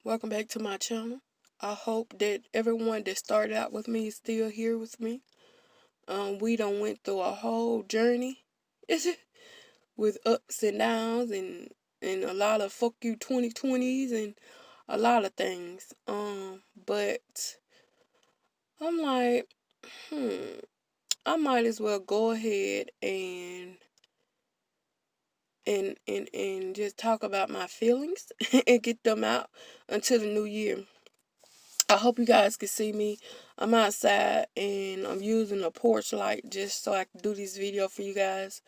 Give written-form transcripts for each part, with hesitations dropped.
Welcome back to my channel. I hope that everyone that started out with me is still here with me. We done went through a whole journey with ups and downs and a lot of fuck you 2020s and a lot of things. But I'm like, I might as well go ahead and just talk about my feelings and get them out until the new year. I hope you guys can see me. I'm outside and I'm using a porch light just so I can do this video for you guys.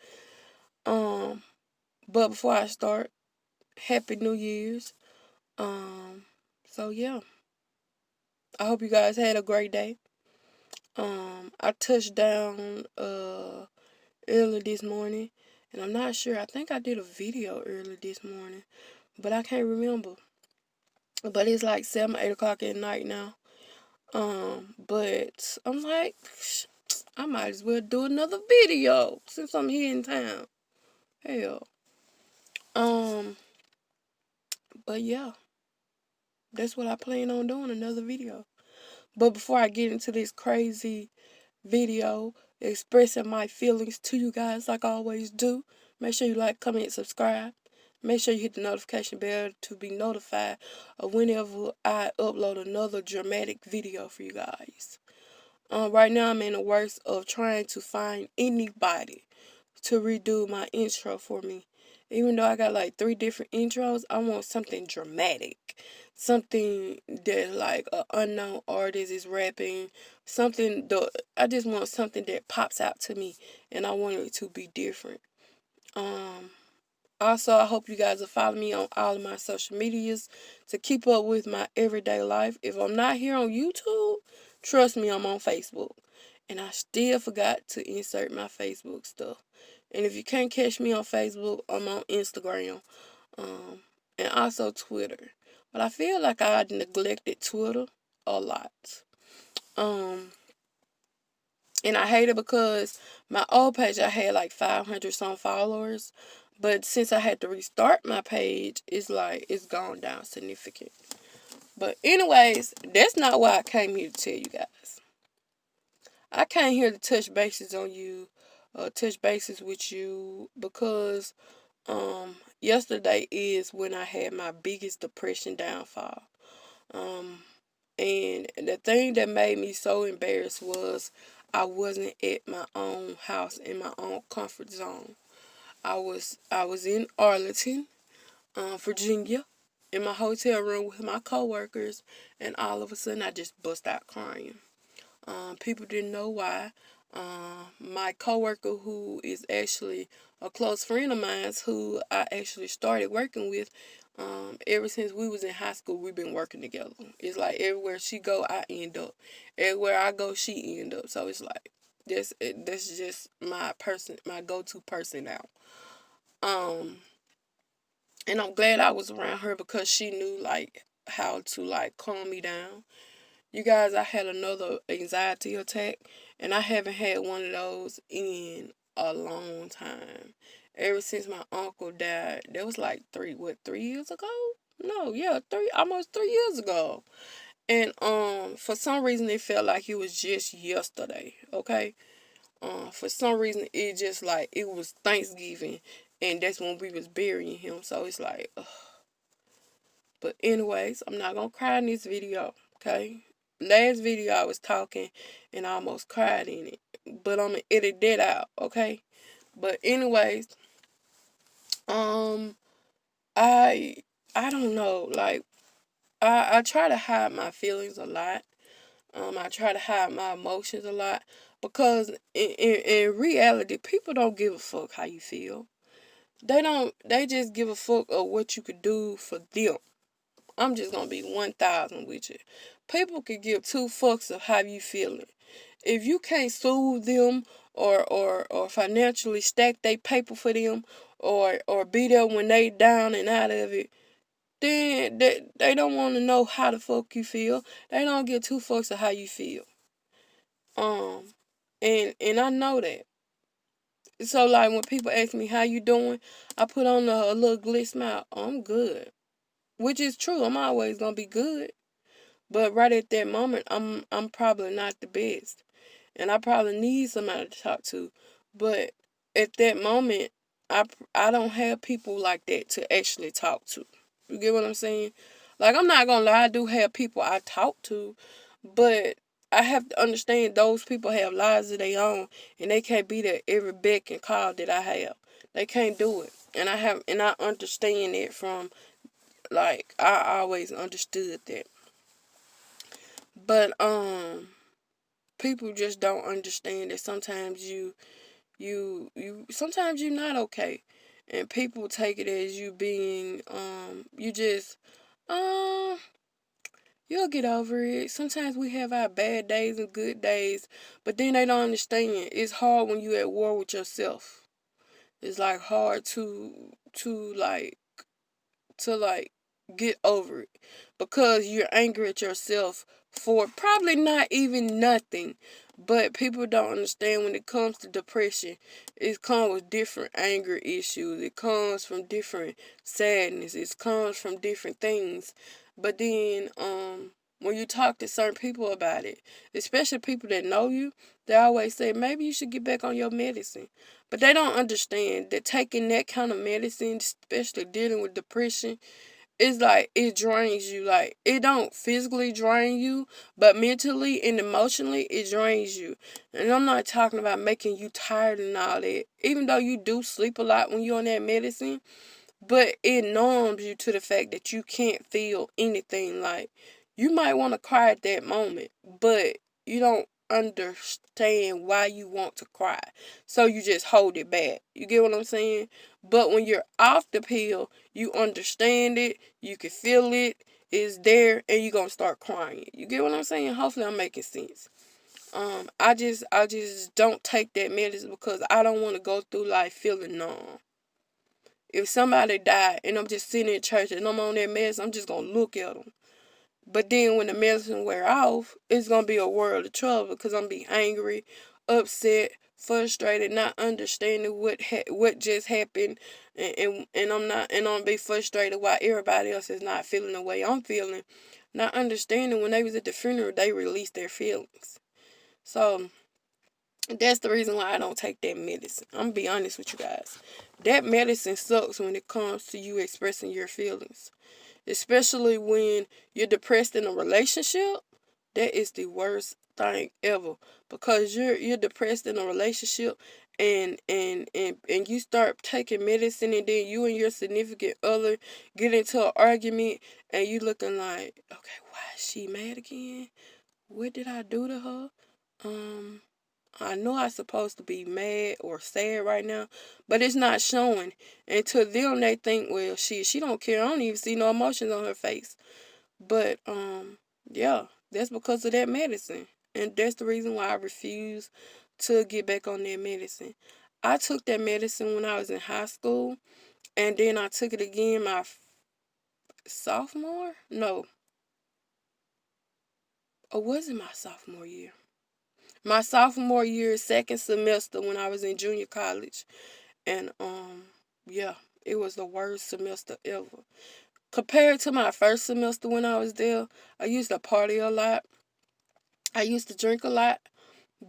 Um, but before I start, Happy New Year's. Um, so yeah, I hope you guys had a great day. I touched down early this morning, and I'm not sure. I think I did a video early this morning, but I can't remember. But it's like 7, 8 o'clock at night now. But I'm like, I might as well do another video since I'm here in town. Hell. Um, but yeah, that's what I plan on doing, another video. But before I get into this crazy video expressing my feelings to you guys like I always do, make sure you like, comment, subscribe. Make sure you hit the notification bell to be notified of whenever I upload another dramatic video for you guys. Right now I'm in the works of trying to find anybody to redo my intro for me. Even though I got like 3 different intros, I want something dramatic. Something that like an unknown artist is rapping. I just want something that pops out to me and I want it to be different. Also, I hope you guys will follow me on all of my social medias to keep up with my everyday life. If I'm not here on YouTube, trust me, I'm on Facebook. And I still forgot to insert my Facebook stuff. And if you can't catch me on Facebook, I'm on Instagram. And also Twitter. But I feel like I neglected Twitter a lot. And I hate it because my old page, I had like 500 some followers. But since I had to restart my page, it's gone down significant. But anyways, that's not why I came here to tell you guys. I came here to touch bases on you, touch bases with you because yesterday is when I had my biggest depression downfall. And the thing that made me so embarrassed was I wasn't at my own house in my own comfort zone. I was in Arlington, Virginia, in my hotel room with my coworkers, and all of a sudden I just bust out crying. People didn't know why. My coworker, who is actually a close friend of mine, who I actually started working with, ever since we was in high school, we've been working together. It's like everywhere she go, I end up. Everywhere I go, she end up. So it's like that's just my person, my go-to person now. Um, and I'm glad I was around her because she knew like how to like calm me down. You guys, I had another anxiety attack, and I haven't had one of those in a long time. Ever since my uncle died, that was like 3 years ago? No, yeah, almost 3 years ago. And for some reason it felt like it was just yesterday, okay? For some reason it just like it was Thanksgiving, and that's when we was burying him. So it's like, ugh. But anyways, I'm not gonna cry in this video, okay? Last video I was talking and I almost cried in it. But I'm gonna edit that out, okay? But anyways, um I I don't know, like I try to hide my feelings a lot. I try to hide my emotions a lot because in reality people don't give a fuck how you feel. They just give a fuck of what you could do for them. I'm just gonna be 1,000 with you. People could give 2 fucks of how you feeling. If you can't soothe them or financially stack their paper for them or be there when they down and out of it, then they don't want to know how the fuck you feel. They don't give 2 fucks of how you feel. Um, and I know that. So like when people ask me how you doing, I put on a little glitz smile. Oh, I'm good. which is true. I'm always gonna be good, but right at that moment, I'm probably not the best, and I probably need somebody to talk to. But at that moment, I I don't have people like that to actually talk to. You get what I'm saying? Like, I'm not gonna lie, I do have people I talk to, but I have to understand those people have lives of their own, and they can't be there every beck and call that I have. They can't do it, and I understand it from, like, I always understood that. But people just don't understand that sometimes you sometimes you're not okay, and people take it as you being you just um you'll get over it. Sometimes we have our bad days and good days, but then they don't understand. It's hard when you at war with yourself. It's like hard to get over it, because you're angry at yourself for probably not even nothing. But people don't understand, when it comes to depression, it comes with different anger issues, it comes from different sadness, it comes from different things. But then when you talk to certain people about it, especially people that know you, they always say maybe you should get back on your medicine. But they don't understand that taking that kind of medicine, especially dealing with depression, it's like it drains you. Like, it don't physically drain you, but mentally and emotionally it drains you. And I'm not talking about making you tired and all that. Even though you do sleep a lot when you're on that medicine, but it numbs you to the fact that you can't feel anything. Like, you might want to cry at that moment, but you don't understand why you want to cry. So you just hold it back. You get what I'm saying? But when you're off the pill, you understand it, you can feel it, it's there, and you're gonna start crying. You get what I'm saying? Hopefully I'm making sense. I just don't take that medicine because I don't want to go through life feeling numb. If somebody died and I'm just sitting in church and I'm on that medicine, I'm just going to look at them. But then when the medicine wear off, it's going to be a world of trouble, because I'm going to be angry, upset, frustrated, not understanding what just happened. And I'm going to be frustrated while everybody else is not feeling the way I'm feeling. Not understanding when they was at the funeral, they released their feelings. So that's the reason why I don't take that medicine. I'm gonna be honest with you guys. That medicine sucks when it comes to you expressing your feelings. Especially when you're depressed in a relationship. That is the worst thing ever. Because you're depressed in a relationship, and you start taking medicine, and then you and your significant other get into an argument, and you looking like, okay, why is she mad again? What did I do to her? Um I know I'm supposed to be mad or sad right now, but it's not showing. And to them, they think, well, she don't care. I don't even see no emotions on her face. But yeah, that's because of that medicine, and that's the reason why I refuse to get back on that medicine. I took that medicine when I was in high school, and then I took it again my sophomore. No, or was it my sophomore year? My sophomore year, second semester, when I was in junior college. And yeah, it was the worst semester ever. Compared to my first semester when I was there, I used to party a lot. I used to drink a lot.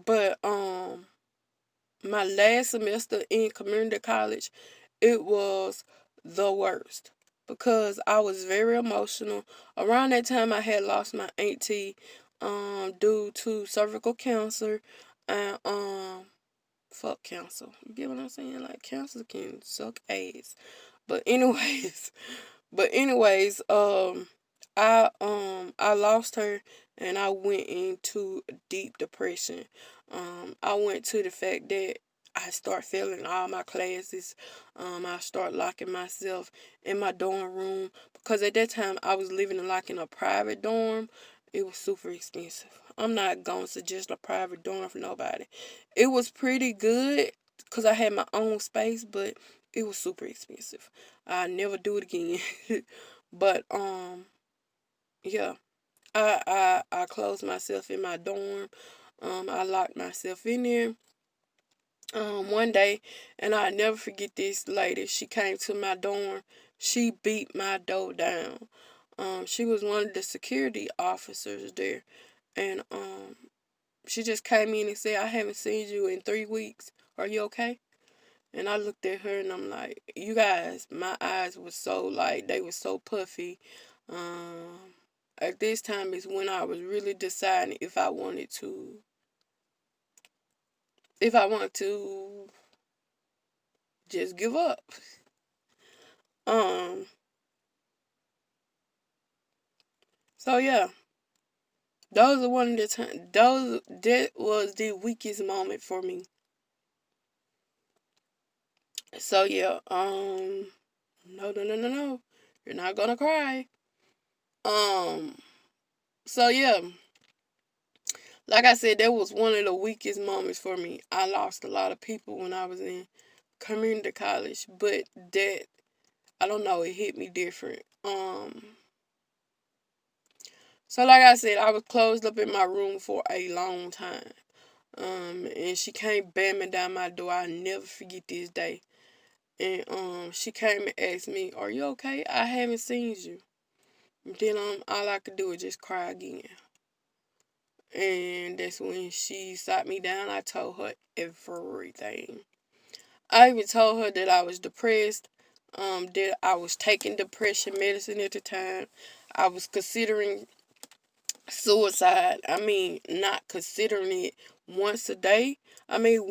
But my last semester in community college, it was the worst, because I was very emotional. Around that time, I had lost my auntie due to cervical cancer, and fuck cancer. You get what I'm saying? Like, cancer can suck ass. But anyways, I lost her, and I went into deep depression. I went to the fact that I start failing all my classes. I start locking myself in my dorm room, because at that time I was living in a private dorm. It was super expensive. I'm not gonna suggest a private dorm for nobody. It was pretty good because I had my own space, but it was super expensive. I never do it again. But yeah, I closed myself in my dorm. I locked myself in there. One day, and I never forget this lady. She came to my dorm. she beat my dough down. She was one of the security officers there, and she just came in and said, "I haven't seen you in 3 weeks. Are you okay?" And I looked at her and I'm like, "You guys, my eyes were so like they were so puffy." Um, at this time is when I was really deciding if I wanted to just give up. Um, so yeah, those are one of the time. Those that was the weakest moment for me. So yeah, no, no, no, no, no, you're not gonna cry. Um, so yeah, like I said, that was one of the weakest moments for me. I lost a lot of people when I was in community college, but that I don't know, it hit me different. So like I said, I was closed up in my room for a long time. And she came bamming down my door. I'll never forget this day. And she came and asked me, "Are you okay? I haven't seen you." And then all I could do was just cry again. And that's when she sat me down. I told her everything. I even told her that I was depressed, that I was taking depression medicine at the time. I was considering suicide. I mean, not considering it once a day. I mean,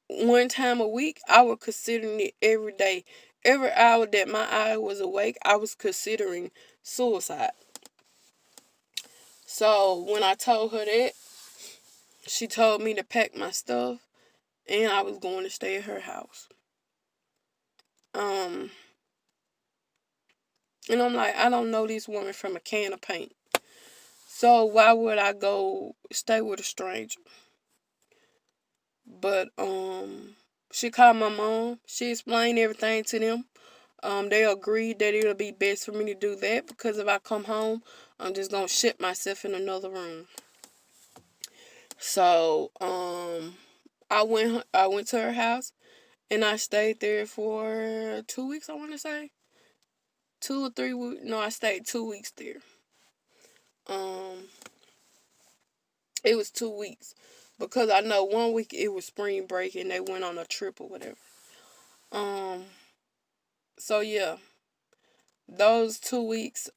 one time a week. I was considering it every day. Every hour that my eye was awake, I was considering suicide. So when I told her that, she told me to pack my stuff and I was going to stay at her house. Um, and I'm like, I don't know this woman from a can of paint. So why would I go stay with a stranger? But she called my mom. She explained everything to them. They agreed that it'll be best for me to do that because if I come home, I'm just gonna shut myself in another room. So I went to her house and I stayed there for 2 weeks. I want to say 2 or 3 weeks. No, I stayed 2 weeks there. Um, it was 2 weeks because I know one week it was spring break and they went on a trip or whatever. Um, so yeah, those 2 weeks,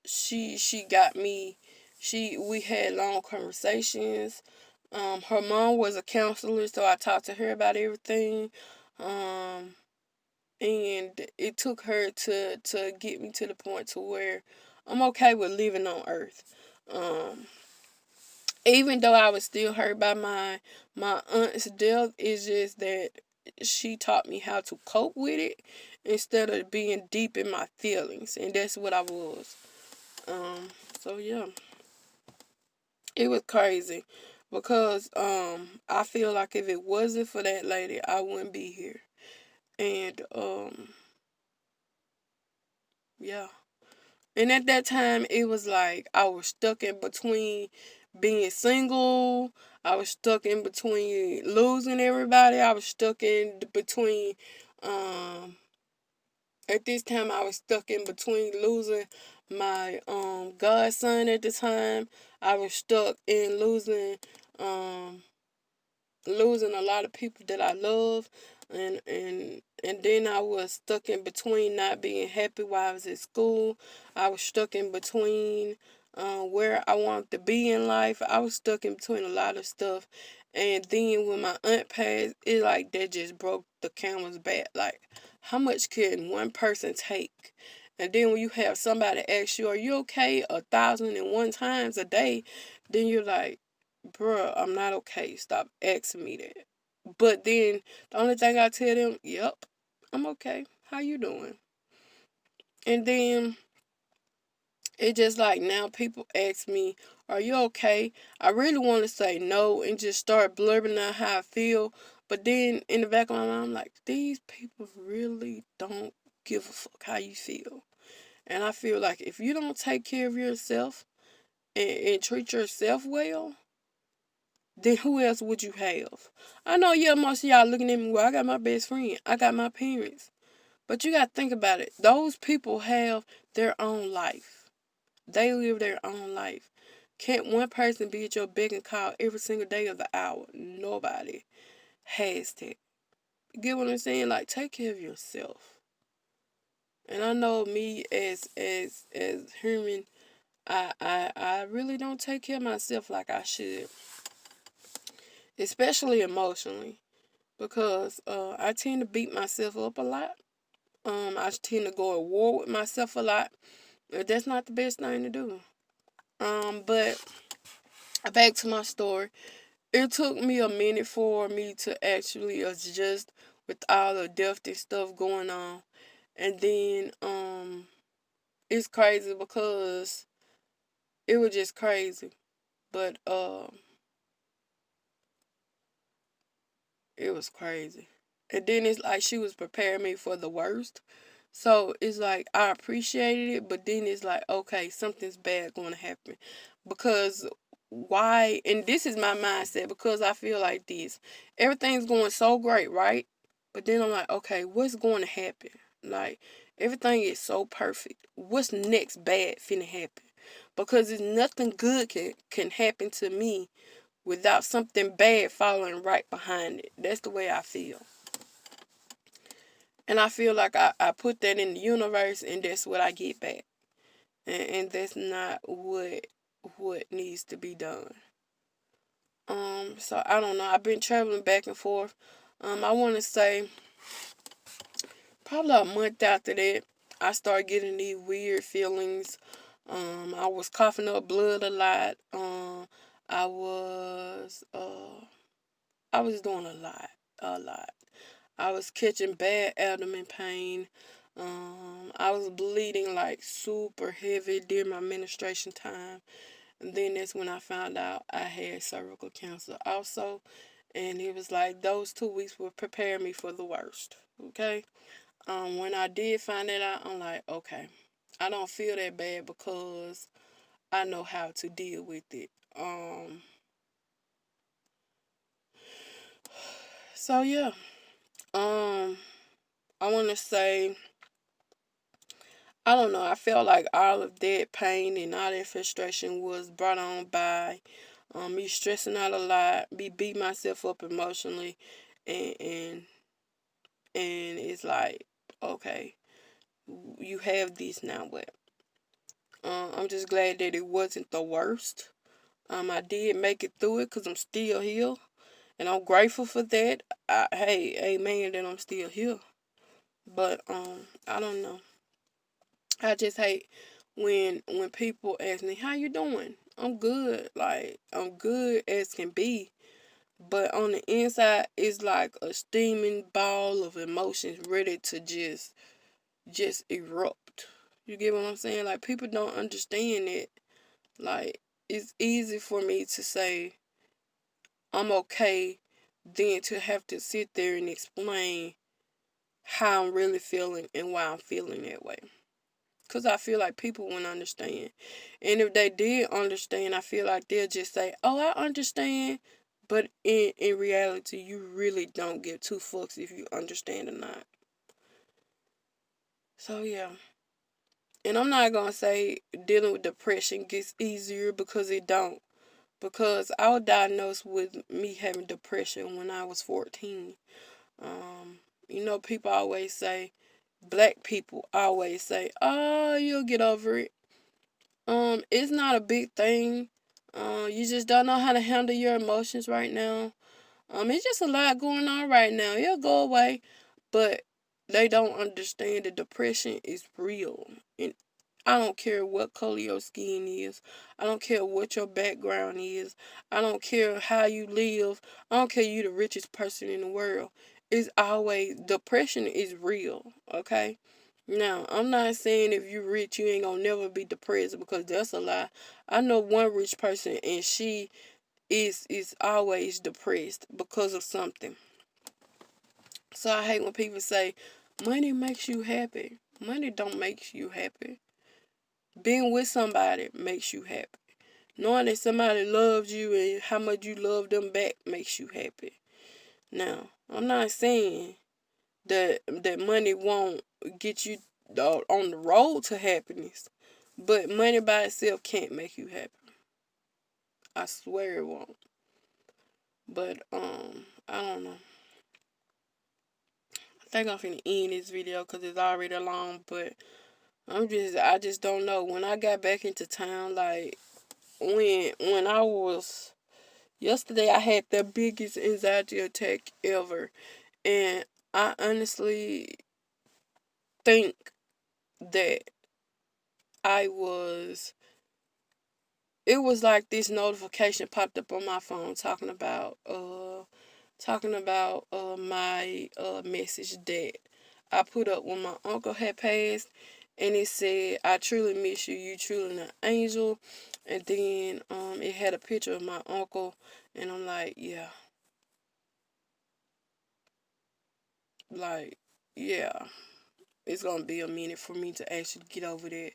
she got me. We had long conversations. Her mom was a counselor, so I talked to her about everything. Um, and it took her to get me to the point to where I'm okay with living on Earth. Um, even though I was still hurt by my aunt's death, it's just that she taught me how to cope with it instead of being deep in my feelings, and that's what I was. Um, so yeah, it was crazy because I feel like if it wasn't for that lady, I wouldn't be here. And yeah. And at that time, it was like I was stuck in between being single. I was stuck in between losing everybody. I was stuck in between, um, at this time, I was stuck in between losing my godson at the time. I was stuck in um, losing a lot of people that I love, and then I was stuck in between not being happy while I was at school. I was stuck in between where I wanted to be in life. I was stuck in between a lot of stuff, and then when my aunt passed, it like that just broke the camel's back. Like, how much can one person take? And then when you have somebody ask you, "Are you okay?" 1,001 times a day, then you're like, bruh, I'm not okay. Stop asking me that. But then the only thing I tell them, yep, I'm okay. How you doing? And then it just like now people ask me, "Are you okay?" I really want to say no and just start blurbing out how I feel. But then in the back of my mind, I'm like, these people really don't give a fuck how you feel. And I feel like if you don't take care of yourself and treat yourself well, then who else would you have? I know, yeah, most of y'all looking at me, well, I got my best friend. I got my parents. But you got to think about it. Those people have their own life. They live their own life. Can't one person be at your beck and call every single day of the hour? Nobody has that. Get what I'm saying? Like, take care of yourself. And I know me as human, I really don't take care of myself like I should, especially emotionally, because I tend to beat myself up a lot. I tend to go at war with myself a lot. That's not the best thing to do. But back to my story. It took me a minute for me to actually adjust with all the death and stuff going on. And then it's crazy because it was just crazy. But it was crazy. And then it's like she was preparing me for the worst. So it's like I appreciated it, but then it's like, okay, something's bad going to happen. Because why? And this is my mindset because I feel like this. Everything's going so great, right? But then I'm like, okay, what's going to happen? Like, everything is so perfect. What's next bad finna happen? Because there's nothing good can happen to me without something bad following right behind it. That's the way I feel. And I feel like I put that in the universe and that's what I get back. And that's not what needs to be done. So I don't know. I've been traveling back and forth. I wanna say probably a month after that I started getting these weird feelings. I was coughing up blood a lot. I was I was doing a lot. A lot. I was catching bad abdomen pain. I was bleeding like super heavy during my menstruation time. And then that's when I found out I had cervical cancer also. And it was like those 2 weeks were preparing me for the worst. Okay? When I did find that out, I'm like, okay, I don't feel that bad because I know how to deal with it. So yeah. Um, I want to say I don't know. I felt like all of that pain and all that frustration was brought on by me stressing out a lot, me beat myself up emotionally, and and and it's like, okay, you have this now. What? I'm just glad that it wasn't the worst. I did make it through it because I'm still here, and I'm grateful for that. Hey, amen that I'm still here. But I don't know. I just hate when people ask me, "How you doing?" I'm good. Like I'm good as can be. But on the inside it's like a steaming ball of emotions ready to just erupt. You get what I'm saying? Like people don't understand it. Like it's easy for me to say I'm okay than to have to sit there and explain how I'm really feeling and why I'm feeling that way. Because I feel like people wouldn't understand. And if they did understand, I feel like they'll just say, oh, I understand. But in reality, you really don't give two fucks if you understand or not. So, yeah. And I'm not going to say dealing with depression gets easier because it don't. Because I was diagnosed with me having depression when I was 14. People always say, black people always say, oh, you'll get over it. It's not a big thing. You just don't know how to handle your emotions right now. It's just a lot going on right now. It'll go away, but they don't understand that depression is real. And I don't care what color your skin is. I don't care what your background is. I don't care how you live. I don't care you the richest person in the world. It's always depression is real, okay? Now, I'm not saying if you're rich, you ain't gonna never be depressed because that's a lie. I know one rich person and she is always depressed because of something. So I hate when people say money makes you happy. Money don't make you happy. Being with somebody makes you happy. Knowing that somebody loves you and how much you love them back makes you happy. Now, I'm not saying that money won't get you on the road to happiness, but money by itself can't make you happy. I swear it won't. But I don't know. I think I'm finna end this video because it's already long. But I just don't know. When I got back into town, like when I was yesterday, I had the biggest anxiety attack ever, and I honestly think that I was. It was like this notification popped up on my phone talking about my message that I put up when my uncle had passed, and it said, "I truly miss you. You truly an angel." And then it had a picture of my uncle, and I'm like, yeah, like yeah, it's gonna be a minute for me to actually get over that.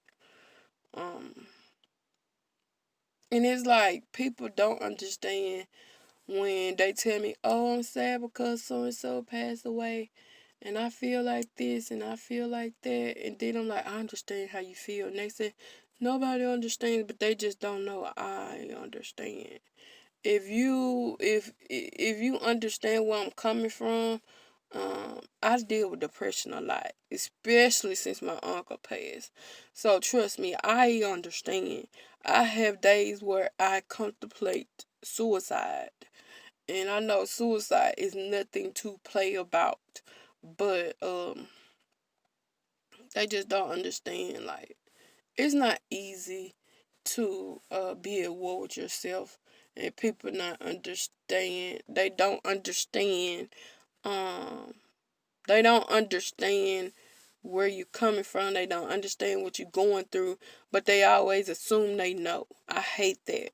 Um, and it's like people don't understand when they tell me, "Oh, I'm sad because so and so passed away." And I feel like this and I feel like that. And then I'm like, I understand how you feel. And they say, nobody understands, but they just don't know I understand. If you understand where I'm coming from, I deal with depression a lot, especially since my uncle passed. So trust me, I understand. I have days where I contemplate suicide. And I know suicide is nothing to play about. But they just don't understand. Like, it's not easy to be at war with yourself, and people not understand. Um they don't understand where you coming from. They don't understand what you're going through, but they always assume they know. I hate that.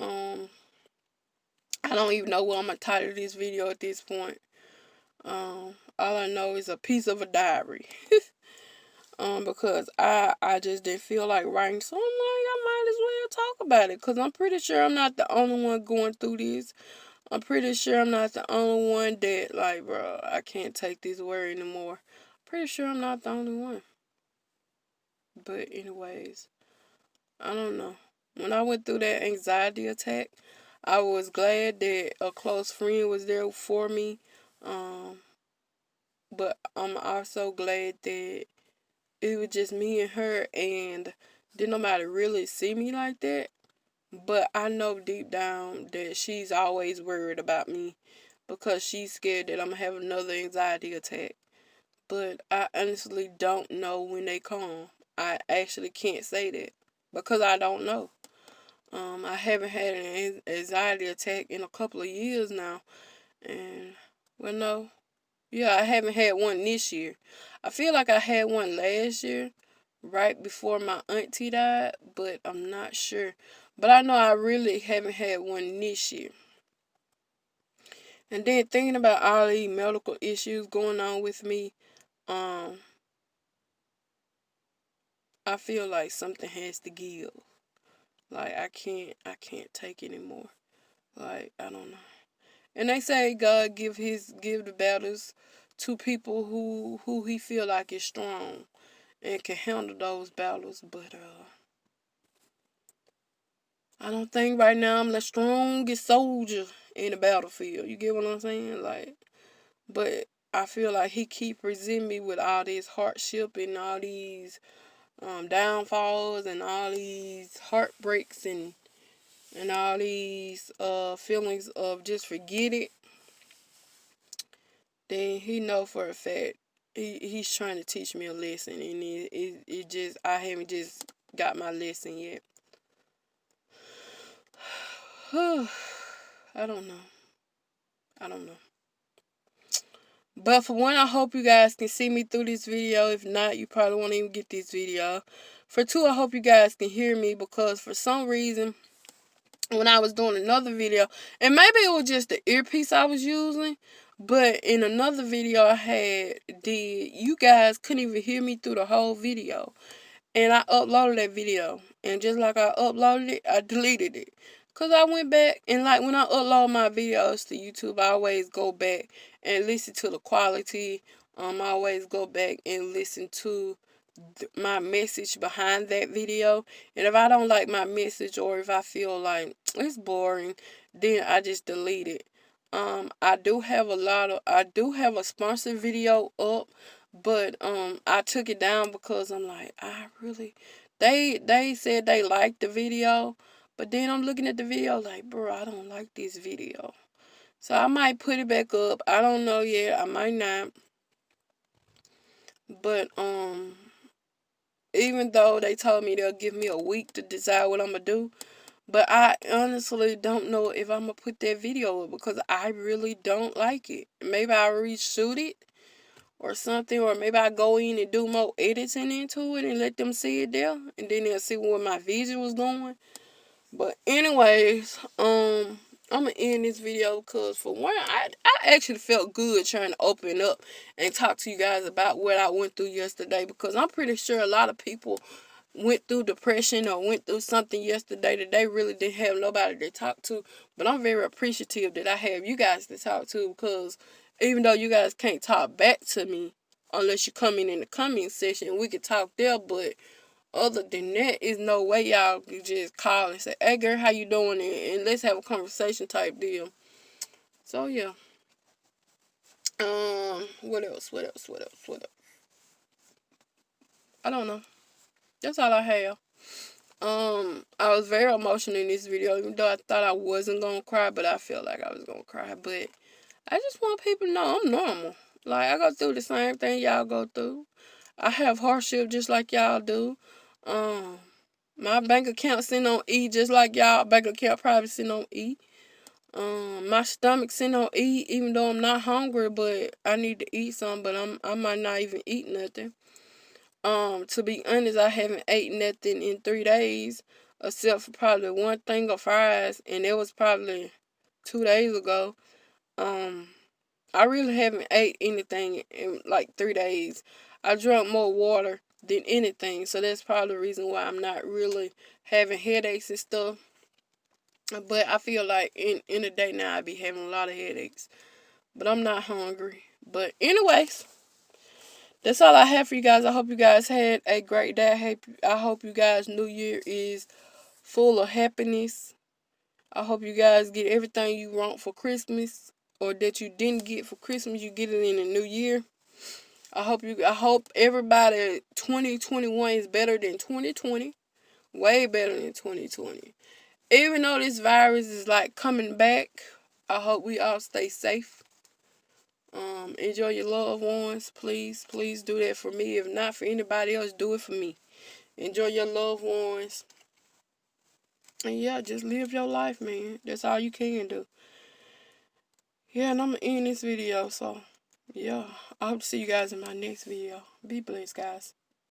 um I don't even know what I'm gonna title this video at this point. All I know is a piece of a diary. Because I just didn't feel like writing, so I'm like, I might as well talk about it, because I'm pretty sure I'm not the only one going through this. I'm pretty sure I'm not the only one that, like, bro, I can't take this word anymore. Pretty sure I'm not the only one. But anyways, I don't know. When I went through that anxiety attack, I was glad that a close friend was there for me. Um, but I'm also glad that it was just me and her, and didn't nobody really see me like that. But I know deep down that she's always worried about me because she's scared that I'm gonna have another anxiety attack. But I honestly don't know when they come. I actually can't say that because I don't know. I haven't had an anxiety attack in a couple of years now, and well, no, yeah, I haven't had one this year. I feel like I had one last year, right before my auntie died, but I'm not sure. But I know I really haven't had one this year. And then thinking about all these medical issues going on with me, um, I feel like something has to give. Like I can't take anymore. Like I don't know. And they say God give the battles to people who he feel like is strong and can handle those battles. But I don't think right now I'm the strongest soldier in the battlefield. You get what I'm saying? Like, but I feel like he keep presenting me with all this hardship and all these downfalls and all these heartbreaks and all these feelings of just forget it. Then he know for a fact he's trying to teach me a lesson, and it just I haven't just got my lesson yet. I don't know. I don't know. But for one, I hope you guys can see me through this video. If not, you probably won't even get this video. For two, I hope you guys can hear me, because for some reason, when I was doing another video, and maybe it was just the earpiece I was using, but in another video I had did, you guys couldn't even hear me through the whole video. And I uploaded that video. And just like I uploaded it, I deleted it. Because I went back, and like when I upload my videos to YouTube, I always go back and listen to the quality. I always go back and listen to my message behind that video. And if I don't like my message, or if I feel like it's boring, then I just delete it. I do have a sponsored video up, but I took it down because I'm like, I really, they said they liked the video, but then I'm looking at the video like, bro, I don't like this video. So I might put it back up. I don't know yet. I might not. But even though they told me they'll give me a week to decide what I'm gonna do, but I honestly don't know if I'm gonna put that video up because I really don't like it. Maybe I'll reshoot it or something, or maybe I go in and do more editing into it and let them see it there, and then they'll see where my vision was going. But anyways, I'm gonna end this video because for one, I actually felt good trying to open up and talk to you guys about what I went through yesterday, because I'm pretty sure a lot of people went through depression or went through something yesterday that they really didn't have nobody to talk to. But I'm very appreciative that I have you guys to talk to, because even though you guys can't talk back to me unless you come in the comment section, we could talk there, but other than that, is no way y'all can just call and say, hey girl, how you doing? And let's have a conversation type deal. So yeah. What else? I don't know. That's all I have. I was very emotional in this video, even though I thought I wasn't gonna cry, but I felt like I was gonna cry. But I just want people to know I'm normal. Like, I go through the same thing y'all go through. I have hardship just like y'all do. Um, my bank account sitting on E just like y'all bank account probably sitting on E. My stomach sitting on E, even though I'm not hungry, but I need to eat some, but I might not even eat nothing. To be honest, I haven't ate nothing in 3 days, except for probably one thing of fries, and it was probably 2 days ago. Um, I really haven't ate anything in like 3 days. I drank more water than anything, so that's probably the reason why I'm not really having headaches and stuff. But I feel like in the day now I be having a lot of headaches. But I'm not hungry. But anyways, that's all I have for you guys. I hope you guys had a great day. I hope you guys' New Year is full of happiness. I hope you guys get everything you want for Christmas, or that you didn't get for Christmas, you get it in the new year. I hope everybody 2021 is better than 2020. Way better than 2020. Even though this virus is like coming back, I hope we all stay safe. Enjoy your loved ones. Please, please do that for me. If not for anybody else, do it for me. Enjoy your loved ones. And yeah, just live your life, man. That's all you can do. Yeah, and I'm going to end this video. So, yeah, I hope to see you guys in my next video. Be blessed, guys.